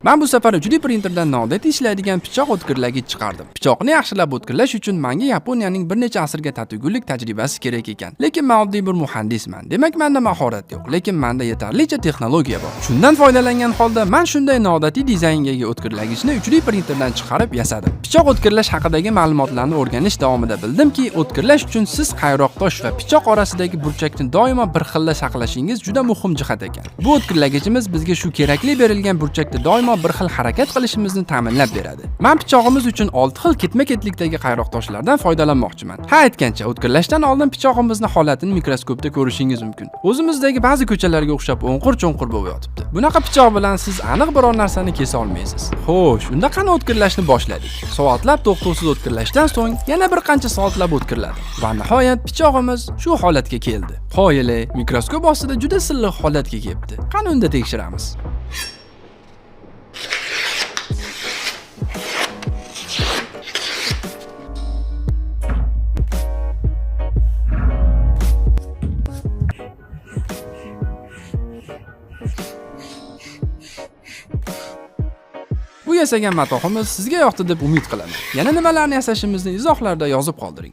Men bu safar 3D printerdan noodatiy ishlaydigan pichoq o'tkirlagich chiqardim. Pichoqni yaxshilab o'tkirlash uchun menga Yaponiyaning bir necha asrga tatigulik tajribasi kerak ekan. Lekin men oddiy bir muhandisman. Demak, menda mahorat yo'q, lekin menda yetarlicha texnologiya bor. Shundan foydalangan holda men shunday noodatiy dizayndagi o'tkirlagichni 3D printerdan chiqarib yasadim. Pichoq o'tkirlash haqidagi ma'lumotlarni o'rganish davomida bildimki, o'tkirlash uchun siz qayroqtosh va pichoq orasidagi burchakni doimo bir xilda saqlashingiz juda muhim jihat ekan. Bu o'tkirlagichimiz bizga shu kerakli berilgan burchakda doimo bir xil harakat qilishimizni ta'minlab beradi. Men pichog'imiz uchun 6 xil ketma-ketlikdagi qayroqtoshlardan foydalanmoqchiman. Ha, aytgancha, o'tkirlashdan oldin pichog'imizni holatini mikroskopda ko'rishingiz mumkin. O'zimizdagi ba'zi ko'chalarga o'xshab o'nqir-cho'nqir bo'lib yotibdi. Bunaqa pichoq bilan siz aniq biror narsani kesa olmaysiz. Xo'sh, unda qani o'tkirlashni boshladik. Soatlab to'xtovsiz o'tkirlashdan so'ng yana bir qancha soatlab o'tkirladi. Va nihoyat pichog'imiz shu holatga keldi. Qoyili, mikroskop ostida juda silliq holatga kelibdi. Qani unda tekshiramiz. Bu yasagan matohimiz sizga yoqdi deb umid qilaman. Yana nimalarni yasashimizni izohlarda yozib qoldiring.